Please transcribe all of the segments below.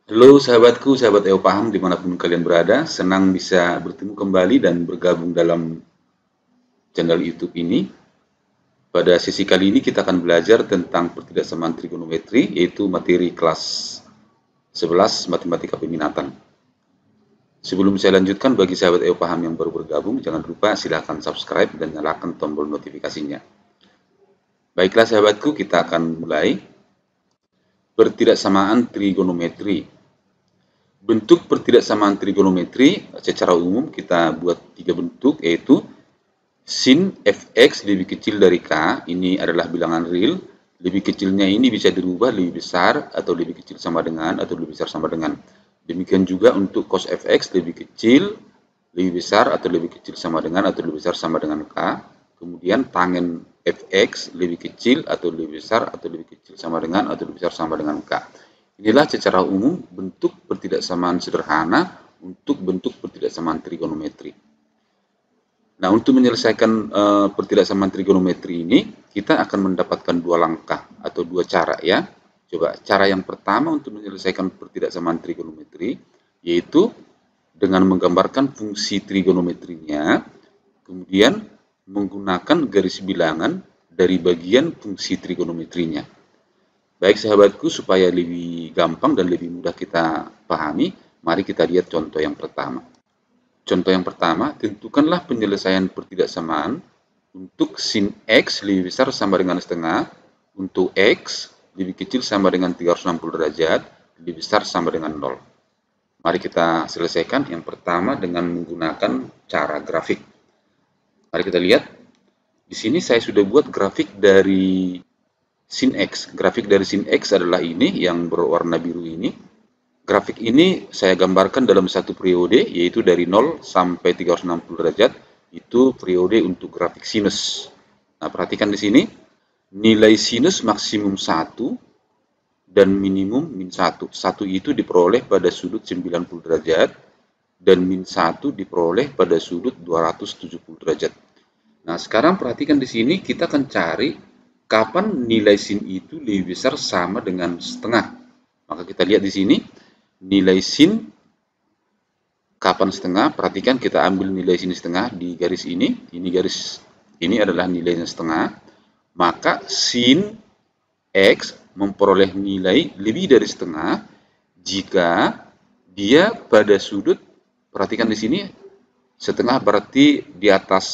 Halo sahabatku, sahabat EO Paham dimanapun kalian berada, senang bisa bertemu kembali dan bergabung dalam channel YouTube ini. Pada sesi kali ini kita akan belajar tentang pertidaksamaan trigonometri, yaitu materi kelas 11 Matematika Peminatan. Sebelum saya lanjutkan, bagi sahabat EO Paham yang baru bergabung, jangan lupa silahkan subscribe dan nyalakan tombol notifikasinya. Baiklah sahabatku, kita akan mulai. Pertidaksamaan trigonometri. Bentuk pertidaksamaan trigonometri secara umum kita buat 3 bentuk, yaitu sin fx lebih kecil dari k, ini adalah bilangan real, lebih kecilnya ini bisa dirubah lebih besar atau lebih kecil sama dengan atau lebih besar sama dengan. Demikian juga untuk cos fx lebih kecil, lebih besar atau lebih kecil sama dengan atau lebih besar sama dengan k. Kemudian tangen fx lebih kecil atau lebih besar atau lebih kecil sama dengan atau lebih besar sama dengan k. Inilah secara umum bentuk pertidaksamaan sederhana untuk bentuk pertidaksamaan trigonometri. Nah, untuk menyelesaikan pertidaksamaan trigonometri ini, kita akan mendapatkan dua langkah atau dua cara ya. Coba cara yang pertama untuk menyelesaikan pertidaksamaan trigonometri, yaitu dengan menggambarkan fungsi trigonometrinya, kemudian menggunakan garis bilangan dari bagian fungsi trigonometrinya. Baik sahabatku, supaya lebih gampang dan lebih mudah kita pahami, mari kita lihat contoh yang pertama. Contoh yang pertama, tentukanlah penyelesaian pertidaksamaan untuk sin x lebih besar sama dengan setengah, untuk x lebih kecil sama dengan 360 derajat, lebih besar sama dengan 0. Mari kita selesaikan yang pertama dengan menggunakan cara grafik. Mari kita lihat. Di sini saya sudah buat grafik dari sin x. Grafik dari sin x adalah ini yang berwarna biru ini. Grafik ini saya gambarkan dalam satu periode, yaitu dari 0 sampai 360 derajat. Itu periode untuk grafik sinus. Nah, perhatikan di sini. Nilai sinus maksimum 1 dan minimum min 1. 1 itu diperoleh pada sudut 90 derajat dan min 1 diperoleh pada sudut 270 derajat. Nah, sekarang perhatikan di sini kita akan cari kapan nilai sin itu lebih besar sama dengan setengah. Maka kita lihat di sini, nilai sin kapan setengah, perhatikan kita ambil nilai sin setengah di garis ini garis ini adalah nilainya setengah, maka sin x memperoleh nilai lebih dari setengah jika dia pada sudut, perhatikan di sini, setengah berarti di atas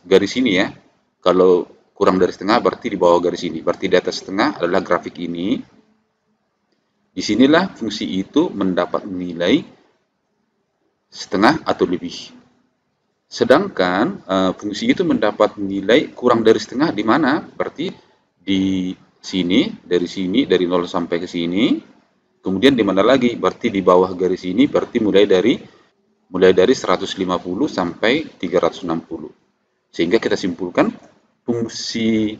garis ini ya. Kalau kurang dari setengah berarti di bawah garis ini. Berarti di atas setengah adalah grafik ini. Disinilah fungsi itu mendapat nilai setengah atau lebih. Sedangkan fungsi itu mendapat nilai kurang dari setengah di mana? Berarti di sini, dari 0 sampai ke sini. Kemudian di mana lagi? Berarti di bawah garis ini, berarti mulai dari 150 sampai 360. Sehingga kita simpulkan fungsi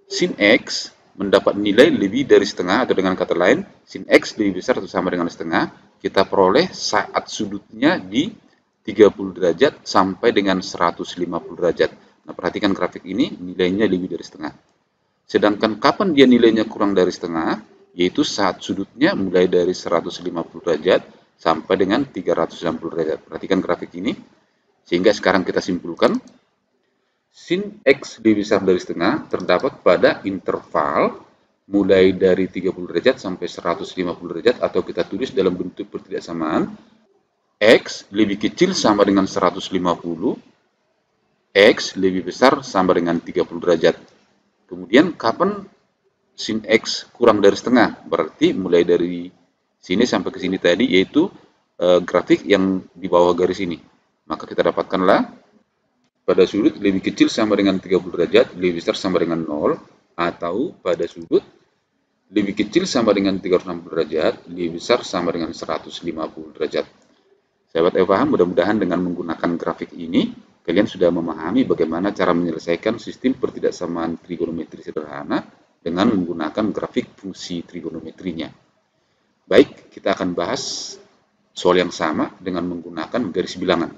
sin x mendapat nilai lebih dari setengah, atau dengan kata lain, sin x lebih besar atau sama dengan setengah, kita peroleh saat sudutnya di 30 derajat sampai dengan 150 derajat. Nah, perhatikan grafik ini, nilainya lebih dari setengah. Sedangkan kapan dia nilainya kurang dari setengah, yaitu saat sudutnya mulai dari 150 derajat sampai dengan 360 derajat. Perhatikan grafik ini. Sehingga sekarang kita simpulkan, sin x lebih besar dari setengah terdapat pada interval mulai dari 30 derajat sampai 150 derajat, atau kita tulis dalam bentuk pertidaksamaan, x lebih kecil sama dengan 150, x lebih besar sama dengan 30 derajat. Kemudian kapan sin x kurang dari setengah? Berarti mulai dari sini sampai ke sini tadi, yaitu grafik yang di bawah garis ini. Maka kita dapatkanlah pada sudut lebih kecil sama dengan 30 derajat, lebih besar sama dengan 0, atau pada sudut lebih kecil sama dengan 360 derajat, lebih besar sama dengan 150 derajat. Sahabat EO Paham, mudah-mudahan dengan menggunakan grafik ini, kalian sudah memahami bagaimana cara menyelesaikan sistem pertidaksamaan trigonometri sederhana dengan menggunakan grafik fungsi trigonometrinya. Baik, kita akan bahas soal yang sama dengan menggunakan garis bilangan.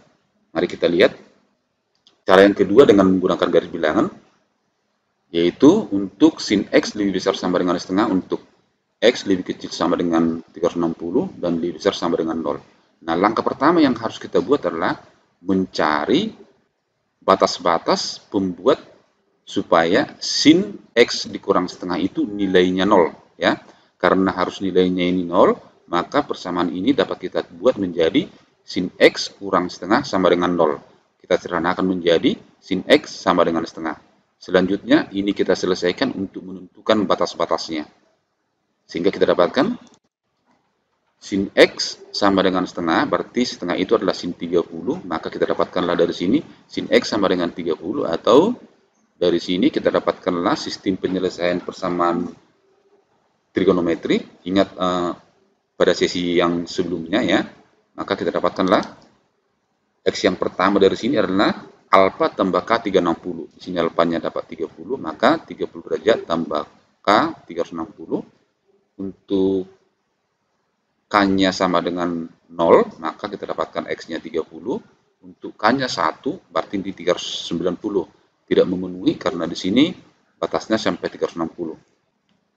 Mari kita lihat. Cara yang kedua dengan menggunakan garis bilangan, yaitu untuk sin x lebih besar sama dengan setengah untuk X lebih kecil sama dengan 360 dan lebih besar sama dengan 0. Nah, langkah pertama yang harus kita buat adalah mencari batas-batas pembuat supaya sin X dikurang setengah itu nilainya 0. Ya. Karena harus nilainya ini 0, maka persamaan ini dapat kita buat menjadi sin X kurang setengah sama dengan 0. Kita sederhanakan menjadi sin X sama dengan setengah. Selanjutnya, ini kita selesaikan untuk menentukan batas-batasnya. Sehingga kita dapatkan sin X sama dengan setengah, berarti setengah itu adalah sin 30, maka kita dapatkanlah dari sini sin X sama dengan 30, atau dari sini kita dapatkanlah sistem penyelesaian persamaan trigonometri. Ingat pada sesi yang sebelumnya ya, maka kita dapatkanlah X yang pertama dari sini adalah alfa tambah K 360. Di sini alfanya dapat 30, maka 30 derajat tambah K 360. Untuk K-nya sama dengan 0, maka kita dapatkan X-nya 30. Untuk K-nya 1, berarti di 390. Tidak memenuhi karena di sini batasnya sampai 360.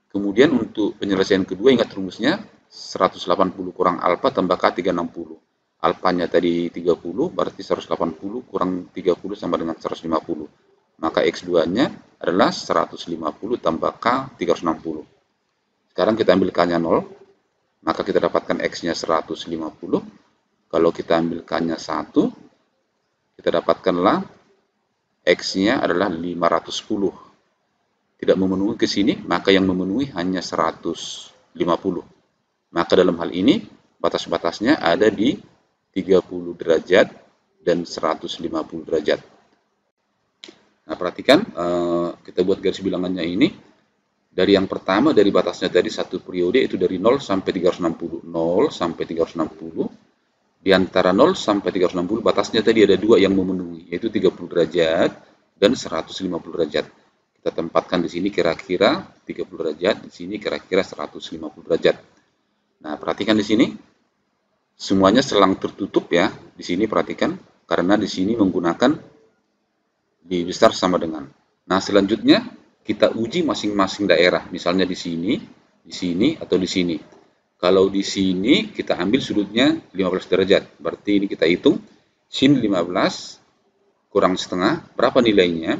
Kemudian untuk penyelesaian kedua, ingat rumusnya 180 kurang alfa tambah K 360. Alfanya tadi 30, berarti 180 kurang 30 sama dengan 150. Maka X2-nya adalah 150 tambah K 360. Sekarang kita ambil K-nya 0, maka kita dapatkan X-nya 150. Kalau kita ambil K-nya 1, kita dapatkanlah X-nya adalah 510. Tidak memenuhi ke sini, maka yang memenuhi hanya 150. Maka dalam hal ini, batas-batasnya ada di 30 derajat dan 150 derajat. Nah, perhatikan, kita buat garis bilangannya ini. Dari yang pertama, dari batasnya tadi satu periode, itu dari 0 sampai 360. 0 sampai 360. Di antara 0 sampai 360, batasnya tadi ada dua yang memenuhi, yaitu 30 derajat dan 150 derajat. Kita tempatkan di sini kira-kira 30 derajat, di sini kira-kira 150 derajat. Nah, perhatikan di sini. Semuanya selang tertutup ya. Di sini perhatikan, karena di sini menggunakan lebih besar sama dengan. Nah, selanjutnya kita uji masing-masing daerah, misalnya di sini, atau di sini. Kalau di sini kita ambil sudutnya 15 derajat, berarti ini kita hitung sin 15 kurang setengah, berapa nilainya?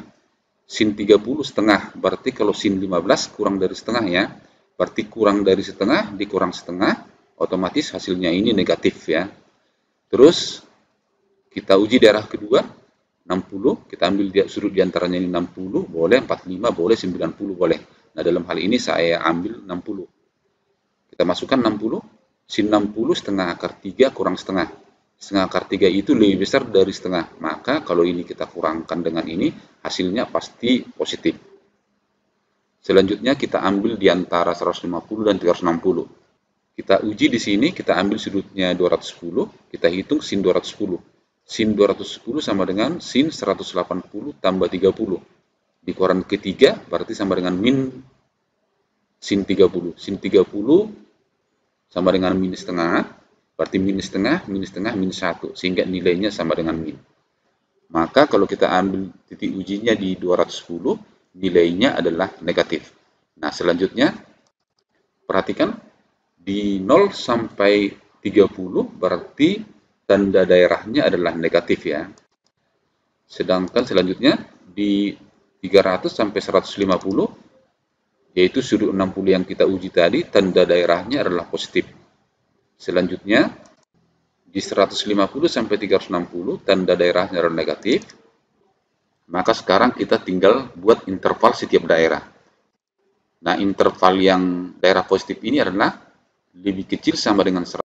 Sin 30 setengah, berarti kalau sin 15 kurang dari setengah ya, berarti kurang dari setengah dikurang setengah, otomatis hasilnya ini negatif ya. Terus kita uji daerah kedua, 60, kita ambil sudut diantaranya ini 60, boleh 45, boleh 90, boleh. Nah, dalam hal ini saya ambil 60. Kita masukkan 60, sin 60 setengah akar 3 kurang setengah. Setengah akar 3 itu lebih besar dari setengah. Maka kalau ini kita kurangkan dengan ini, hasilnya pasti positif. Selanjutnya kita ambil di antara 150 dan 360. Kita uji di sini, kita ambil sudutnya 210, kita hitung sin 210. Sin 210 sama dengan sin 180 tambah 30. Dikurangi ketiga berarti sama dengan min sin 30. Sin 30 sama dengan min setengah, berarti min setengah, min 1. Sehingga nilainya sama dengan min. Maka kalau kita ambil titik ujinya di 210, nilainya adalah negatif. Nah, selanjutnya, perhatikan, di 0 sampai 30 berarti tanda daerahnya adalah negatif ya. Sedangkan selanjutnya di 300 sampai 150, yaitu sudut 60 yang kita uji tadi, tanda daerahnya adalah positif. Selanjutnya di 150 sampai 360 tanda daerahnya adalah negatif. Maka sekarang kita tinggal buat interval setiap daerah. Nah, interval yang daerah positif ini adalah lebih kecil sama dengan 100,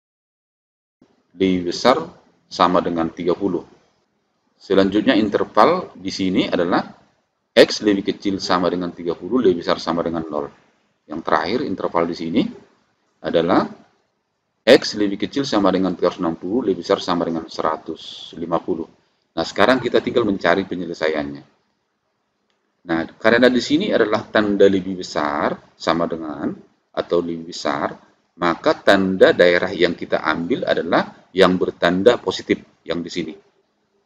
lebih besar sama dengan 30. Selanjutnya interval di sini adalah X lebih kecil sama dengan 30, lebih besar sama dengan 0. Yang terakhir interval di sini adalah X lebih kecil sama dengan 360, lebih besar sama dengan 150. Nah, sekarang kita tinggal mencari penyelesaiannya. Nah, karena di sini adalah tanda lebih besar sama dengan atau lebih besar, maka tanda daerah yang kita ambil adalah yang bertanda positif yang di sini.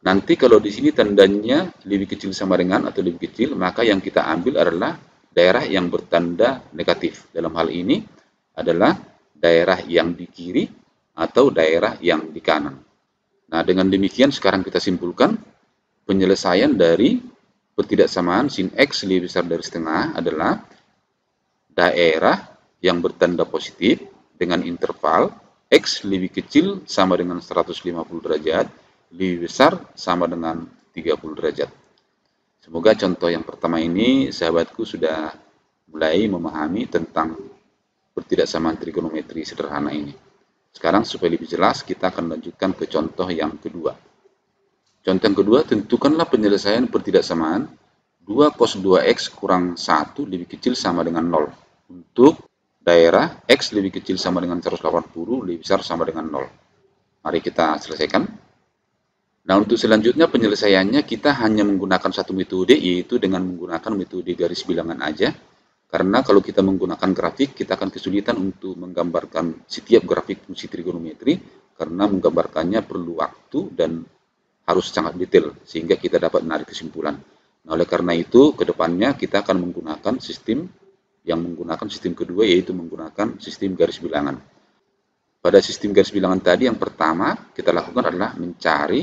Nanti kalau di sini tandanya lebih kecil sama dengan atau lebih kecil, maka yang kita ambil adalah daerah yang bertanda negatif. Dalam hal ini, adalah daerah yang di kiri atau daerah yang di kanan. Nah, dengan demikian sekarang kita simpulkan penyelesaian dari ketidaksamaan sin X lebih besar dari setengah adalah daerah yang bertanda positif dengan interval X lebih kecil sama dengan 150 derajat, lebih besar sama dengan 30 derajat. Semoga contoh yang pertama ini sahabatku sudah mulai memahami tentang ketidaksamaan trigonometri sederhana ini. Sekarang supaya lebih jelas kita akan lanjutkan ke contoh yang kedua. Contoh yang kedua, tentukanlah penyelesaian ketidaksamaan 2 cos 2x kurang 1 lebih kecil sama dengan 0 untuk daerah X lebih kecil sama dengan 180 lebih besar sama dengan 0. Mari kita selesaikan. Nah, untuk selanjutnya penyelesaiannya kita hanya menggunakan satu metode, yaitu dengan menggunakan metode garis bilangan aja. Karena kalau kita menggunakan grafik, kita akan kesulitan untuk menggambarkan setiap grafik fungsi trigonometri, karena menggambarkannya perlu waktu dan harus sangat detail, sehingga kita dapat menarik kesimpulan. Nah, oleh karena itu, ke depannya kita akan menggunakan sistem kedua, yaitu menggunakan sistem garis bilangan. Pada sistem garis bilangan tadi, yang pertama kita lakukan adalah mencari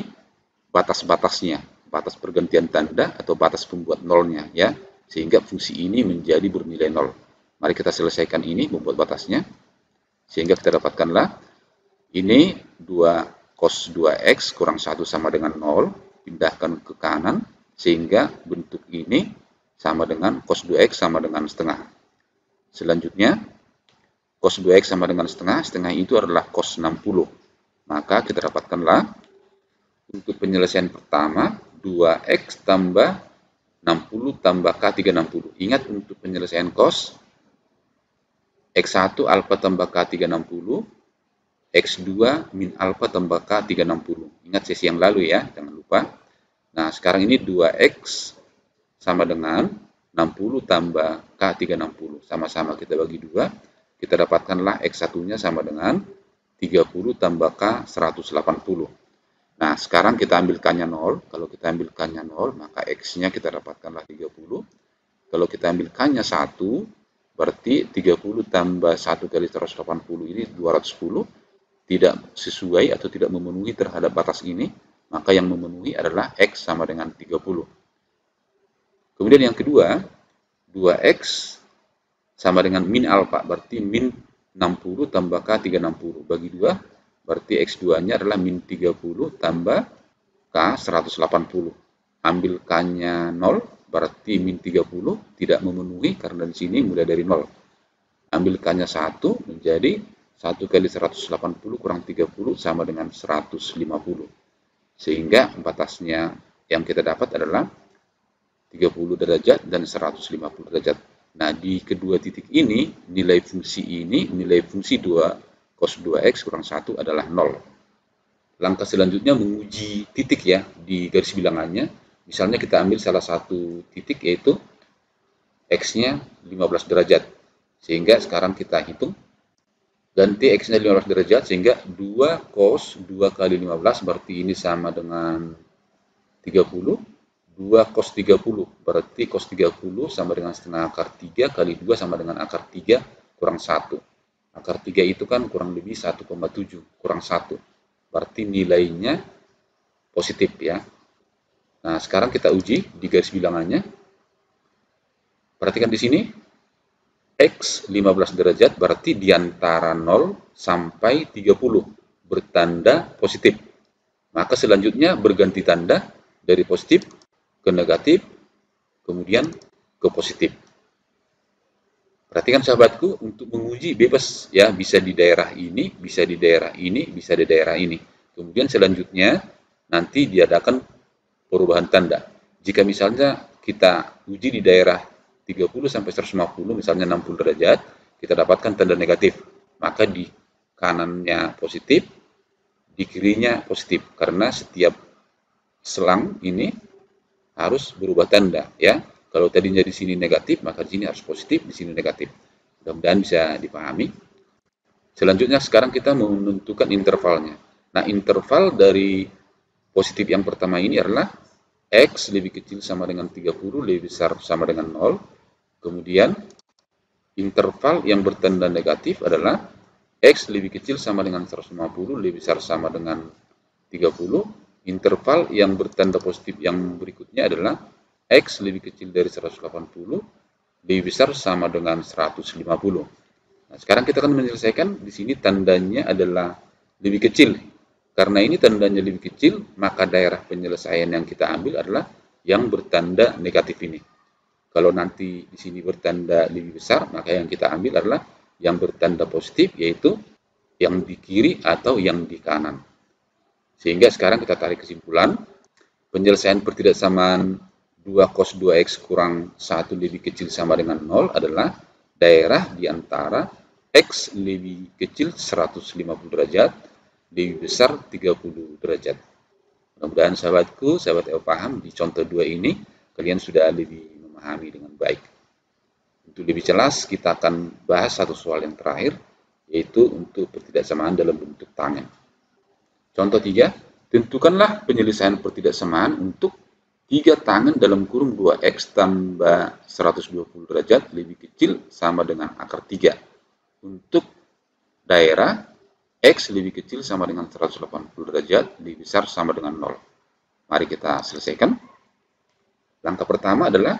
batas-batasnya, batas pergantian tanda atau batas pembuat nolnya, ya, sehingga fungsi ini menjadi bernilai 0. Mari kita selesaikan ini, membuat batasnya, sehingga kita dapatkanlah ini 2 cos 2x kurang 1 sama dengan 0, pindahkan ke kanan, sehingga bentuk ini sama dengan cos 2x sama dengan setengah. Selanjutnya, cos 2x sama dengan setengah, setengah itu adalah cos 60. Maka kita dapatkanlah untuk penyelesaian pertama, 2x tambah 60 tambah K360. Ingat untuk penyelesaian cos, X1 alfa tambah K360, X2 min alfa tambah K360. Ingat sesi yang lalu ya, jangan lupa. Nah, sekarang ini 2x sama dengan 60 tambah K360. Sama-sama kita bagi 2, kita dapatkanlah X1-nya sama dengan 30 tambah K180. Nah, sekarang kita ambilkannya 0. Kalau kita ambilkannya 0, maka X-nya kita dapatkanlah 30. Kalau kita ambilkannya 1, berarti 30 tambah 1 kali 180 ini 210. Tidak sesuai atau tidak memenuhi terhadap batas ini, maka yang memenuhi adalah X sama dengan 30. Kemudian yang kedua, 2X sama dengan min alfa, berarti min 60 tambah K360. Bagi 2, berarti X2-nya adalah min 30 tambah K180. Ambil K-nya 0, berarti min 30 tidak memenuhi karena di sini mulai dari 0. Ambil K-nya 1, menjadi 1 kali 180 kurang 30 sama dengan 150. Sehingga batasnya yang kita dapat adalah 30 derajat dan 150 derajat. Nah, di kedua titik ini, nilai fungsi 2 cos 2x kurang 1 adalah 0. Langkah selanjutnya menguji titik ya di garis bilangannya. Misalnya kita ambil salah satu titik yaitu X-nya 15 derajat. Sehingga sekarang kita hitung. Ganti X-nya 15 derajat sehingga 2 cos 2 kali 15 berarti ini sama dengan 30. 2 cos 30 berarti cos 30 sama dengan setengah akar 3 kali 2 sama dengan akar 3 kurang 1. Akar 3 itu kan kurang lebih 1,7 kurang 1. Berarti nilainya positif ya. Nah, sekarang kita uji di garis bilangannya. Perhatikan di sini. X 15 derajat berarti di antara 0 sampai 30 bertanda positif. Maka selanjutnya berganti tanda dari positif ke negatif, kemudian ke positif. Perhatikan sahabatku, untuk menguji bebas ya, bisa di daerah ini, bisa di daerah ini, bisa di daerah ini. Kemudian selanjutnya nanti diadakan perubahan tanda. Jika misalnya kita uji di daerah 30 sampai 150, misalnya 60 derajat, kita dapatkan tanda negatif. Maka di kanannya positif, di kirinya positif. Karena setiap selang ini harus berubah tanda ya. Kalau tadinya di sini negatif, maka di sini harus positif, di sini negatif. Mudah-mudahan bisa dipahami. Selanjutnya sekarang kita menentukan intervalnya. Nah, interval dari positif yang pertama ini adalah X lebih kecil sama dengan 30, lebih besar sama dengan 0. Kemudian Interval yang bertanda negatif adalah X lebih kecil sama dengan 150, lebih besar sama dengan 30. Interval yang bertanda positif yang berikutnya adalah X lebih kecil dari 180, lebih besar sama dengan 150. Nah, sekarang kita akan menyelesaikan. Di sini tandanya adalah lebih kecil. Karena ini tandanya lebih kecil, maka daerah penyelesaian yang kita ambil adalah yang bertanda negatif ini. Kalau nanti di sini bertanda lebih besar, maka yang kita ambil adalah yang bertanda positif, yaitu yang di kiri atau yang di kanan. Sehingga sekarang kita tarik kesimpulan, penyelesaian pertidaksamaan 2 cos 2x kurang 1 lebih kecil sama dengan 0 adalah daerah di antara X lebih kecil 150 derajat, lebih besar 30 derajat. Mudah-mudahan sahabatku, sahabat EO paham di contoh 2 ini, kalian sudah lebih memahami dengan baik. Untuk lebih jelas, kita akan bahas satu soal yang terakhir, yaitu untuk pertidaksamaan dalam bentuk tangen. Contoh 3, tentukanlah penyelesaian pertidaksamaan untuk 3 tangen dalam kurung 2x tambah 120 derajat lebih kecil sama dengan akar 3. Untuk daerah X lebih kecil sama dengan 180 derajat, lebih besar sama dengan 0. Mari kita selesaikan. Langkah pertama adalah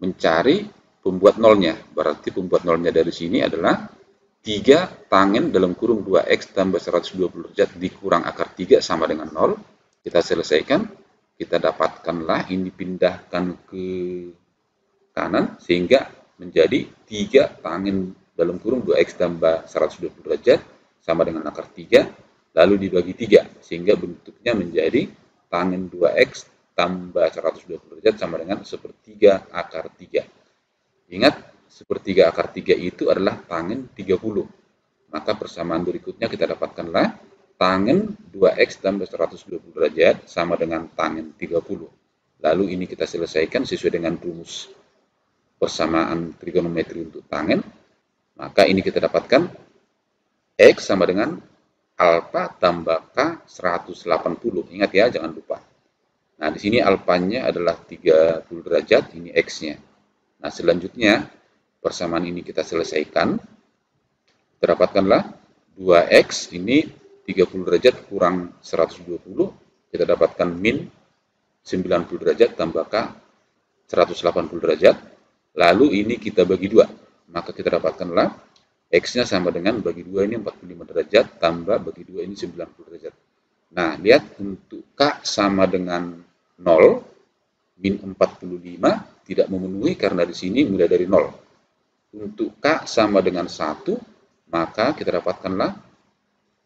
mencari pembuat nolnya. Berarti pembuat nolnya dari sini adalah 3 tangen dalam kurung 2x tambah 120 derajat dikurang akar 3 sama dengan 0. Kita selesaikan. Kita dapatkanlah ini dipindahkan ke kanan sehingga menjadi 3 tangen dalam kurung 2x tambah 120 derajat sama dengan akar 3. Lalu dibagi 3 sehingga bentuknya menjadi tangen 2x tambah 120 derajat sama dengan sepertiga akar 3. Ingat, sepertiga akar 3 itu adalah tangen 30. Maka persamaan berikutnya kita dapatkanlah tangen 2x tambah 120 derajat sama dengan tangen 30. Lalu ini kita selesaikan sesuai dengan rumus persamaan trigonometri untuk tangen. Maka ini kita dapatkan X sama dengan alfa tambah K 180. Ingat ya, jangan lupa. Nah, di sini alfanya adalah 30 derajat, ini X-nya. Nah, selanjutnya, persamaan ini kita selesaikan. Kita dapatkanlah 2X, ini 30 derajat kurang 120, kita dapatkan min 90 derajat tambah K 180 derajat. Lalu ini kita bagi 2, maka kita dapatkanlah X-nya sama dengan bagi 2 ini 45 derajat tambah bagi 2 ini 90 derajat. Nah, lihat untuk K sama dengan 0, min 45 tidak memenuhi karena di sini mulai dari 0. Untuk K sama dengan 1, maka kita dapatkanlah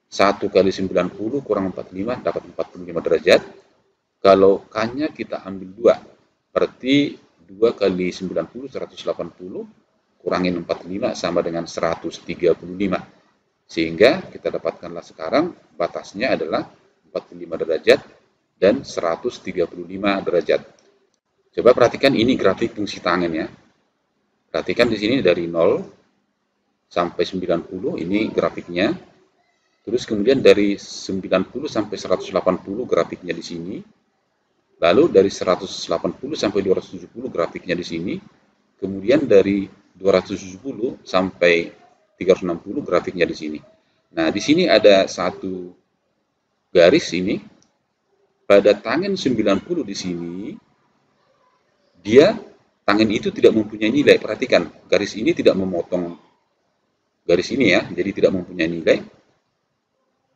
1 kali 90 kurang 45 dapat 45 derajat. Kalau K-nya kita ambil 2, berarti 2 kali 90, 180, kurangin 45 sama dengan 135. Sehingga kita dapatkanlah sekarang batasnya adalah 45 derajat dan 135 derajat. Coba perhatikan ini grafik fungsi tangen ya. Perhatikan di sini dari 0 sampai 90 ini grafiknya. Terus kemudian dari 90 sampai 180 grafiknya di sini. Lalu dari 180 sampai 270 grafiknya di sini. Kemudian dari 270 sampai 360 grafiknya di sini. Nah, di sini ada satu garis ini. Pada tangen 90 di sini, tangen itu tidak mempunyai nilai. Perhatikan, garis ini tidak memotong garis ini ya, jadi tidak mempunyai nilai.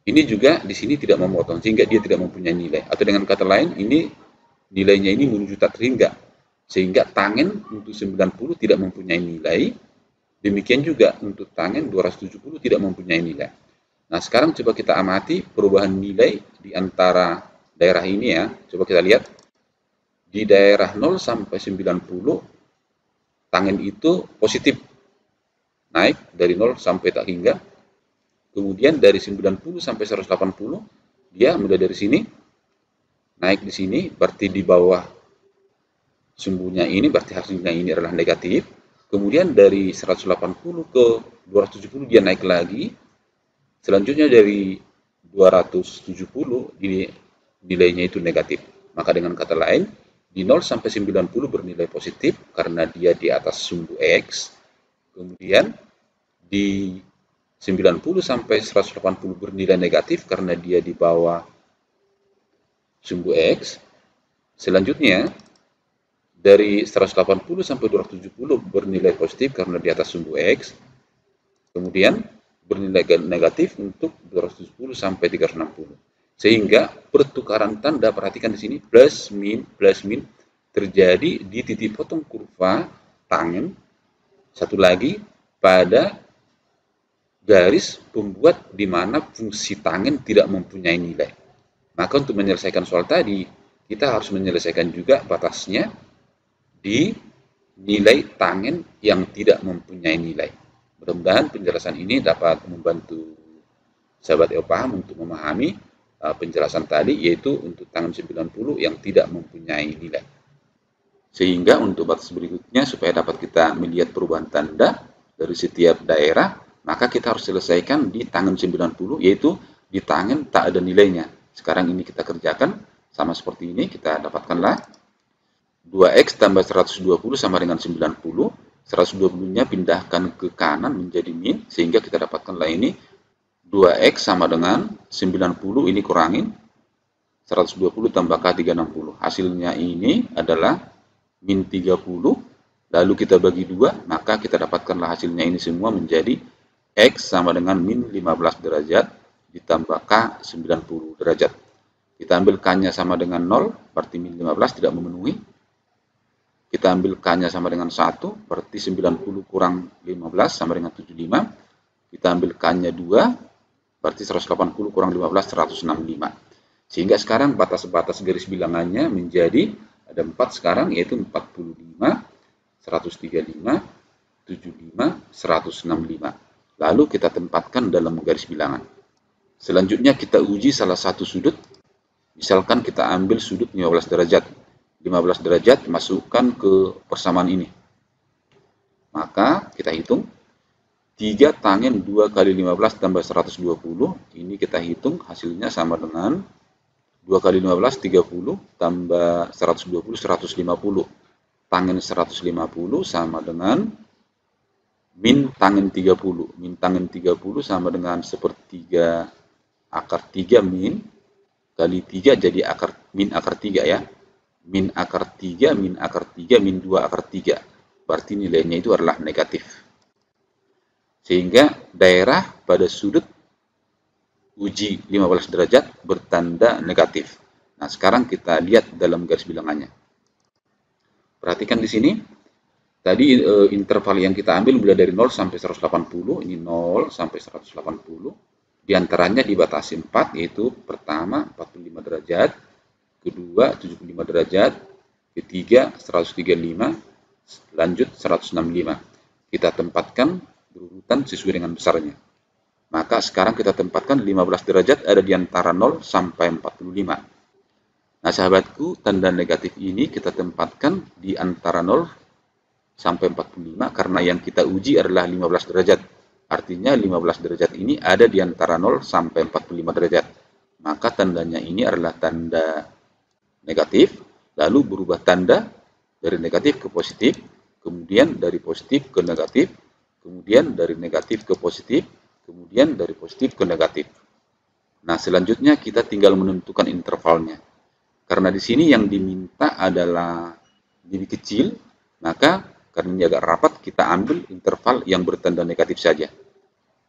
Ini juga di sini tidak memotong, sehingga dia tidak mempunyai nilai. Atau dengan kata lain, ini nilainya ini menuju tak terhingga. Sehingga tangen untuk 90 tidak mempunyai nilai. Demikian juga untuk tangen 270 tidak mempunyai nilai. Nah, sekarang coba kita amati perubahan nilai di antara daerah ini ya. Coba kita lihat. Di daerah 0 sampai 90, tangen itu positif. Naik dari 0 sampai tak hingga. Kemudian dari 90 sampai 180, dia mulai dari sini. Naik di sini, berarti di bawah sumbunya ini, berarti hasilnya ini adalah negatif. Kemudian dari 180 ke 270, dia naik lagi. Selanjutnya dari 270, nilainya itu negatif. Maka dengan kata lain, di 0 sampai 90 bernilai positif karena dia di atas sumbu X. Kemudian di 90 sampai 180 bernilai negatif karena dia di bawah sumbu X. Selanjutnya, dari 180 sampai 270 bernilai positif karena di atas sumbu X. Kemudian, bernilai negatif untuk 270 sampai 360. Sehingga pertukaran tanda, perhatikan di sini, plus min terjadi di titik potong kurva tangen. Satu lagi, pada garis pembuat di mana fungsi tangen tidak mempunyai nilai. Maka untuk menyelesaikan soal tadi, kita harus menyelesaikan juga batasnya di nilai tangen yang tidak mempunyai nilai. Mudah-mudahan penjelasan ini dapat membantu sahabat EO paham untuk memahami penjelasan tadi, yaitu untuk tangen 90 yang tidak mempunyai nilai. Sehingga untuk batas berikutnya, supaya dapat kita melihat perubahan tanda dari setiap daerah, maka kita harus selesaikan di tangen 90, yaitu di tangen tak ada nilainya. Sekarang ini kita kerjakan sama seperti ini, kita dapatkanlah 2x tambah 120 sama dengan 90. 120-nya pindahkan ke kanan menjadi min, sehingga kita dapatkanlah ini 2x sama dengan 90, ini kurangin 120 tambah K 360. Hasilnya ini adalah min 30, lalu kita bagi 2, maka kita dapatkanlah hasilnya ini semua menjadi X sama dengan min 15 derajat ditambah K 90 derajat. Kita ambil K-nya sama dengan 0, berarti min 15 tidak memenuhi. Kita ambil K-nya sama dengan 1, berarti 90 kurang 15 sama dengan 75. Kita ambil K-nya 2, berarti 180 kurang 15, 165. Sehingga sekarang batas-batas garis bilangannya menjadi ada 4 sekarang, yaitu 45, 135, 75, 165. Lalu kita tempatkan dalam garis bilangan. Selanjutnya kita uji salah satu sudut. Misalkan kita ambil sudut 15 derajat. 15 derajat masukkan ke persamaan ini. Maka kita hitung. 3 tangen 2 kali 15 tambah 120. Ini kita hitung hasilnya sama dengan 2 kali 15, 30 tambah 120, 150. Tangen 150 sama dengan min tangen 30. Min tangen 30 sama dengan sepertiga akar 3 min kali 3 jadi min akar 3 ya. Min akar 3, min akar 3, min 2 akar 3. Berarti nilainya itu adalah negatif. Sehingga daerah pada sudut uji 15 derajat bertanda negatif. Nah, sekarang kita lihat dalam garis bilangannya. Perhatikan di sini. Tadi interval yang kita ambil mulai dari 0 sampai 180, ini 0 sampai 180. Di antaranya dibatasi 4, yaitu pertama 45 derajat, kedua 75 derajat, ketiga 135, lanjut 165. Kita tempatkan berurutan sesuai dengan besarnya. Maka sekarang kita tempatkan 15 derajat ada di antara 0 sampai 45. Nah, sahabatku, tanda negatif ini kita tempatkan di antara 0 sampai 45 karena yang kita uji adalah 15 derajat. Artinya 15 derajat ini ada di antara 0 sampai 45 derajat. Maka tandanya ini adalah tanda negatif, lalu berubah tanda dari negatif ke positif, kemudian dari positif ke negatif, kemudian dari negatif ke positif, kemudian dari positif ke negatif. Nah, selanjutnya kita tinggal menentukan intervalnya. Karena di sini yang diminta adalah lebih kecil, maka karena ini agak rapat, kita ambil interval yang bertanda negatif saja.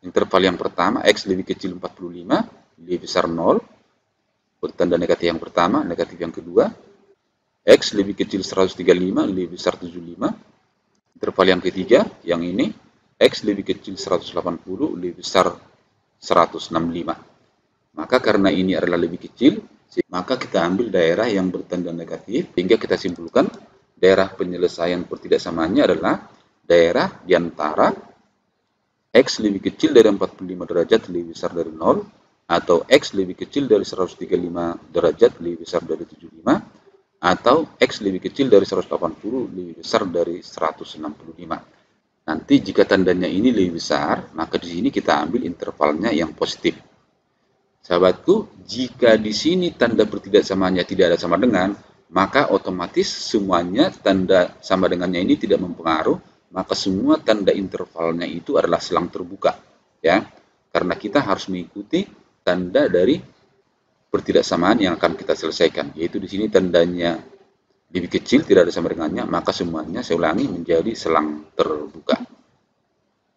Interval yang pertama, X lebih kecil 45, lebih besar 0. Bertanda negatif yang pertama, negatif yang kedua. X lebih kecil 135, lebih besar 75. Interval yang ketiga, yang ini, X lebih kecil 180, lebih besar 165. Maka karena ini adalah lebih kecil, maka kita ambil daerah yang bertanda negatif, sehingga kita simpulkan daerah penyelesaian pertidaksamaannya adalah daerah di antara X lebih kecil dari 45 derajat lebih besar dari 0, atau X lebih kecil dari 135 derajat lebih besar dari 75, atau X lebih kecil dari 180 lebih besar dari 165. Nanti jika tandanya ini lebih besar, maka di sini kita ambil intervalnya yang positif. Sahabatku, jika di sini tanda pertidaksamaannya tidak ada sama dengan, maka otomatis semuanya tanda sama dengannya ini tidak mempengaruhi maka semua tanda intervalnya itu adalah selang terbuka, ya. Karena kita harus mengikuti tanda dari pertidaksamaan yang akan kita selesaikan, yaitu di sini tandanya lebih kecil tidak ada sama dengannya, maka semuanya saya ulangi menjadi selang terbuka.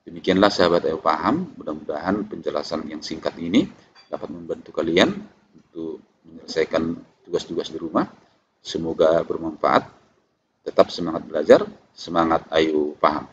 Demikianlah sahabat Ayo Paham, mudah-mudahan penjelasan yang singkat ini dapat membantu kalian untuk menyelesaikan tugas-tugas di rumah. Semoga bermanfaat. Tetap semangat belajar, semangat Ayo Paham.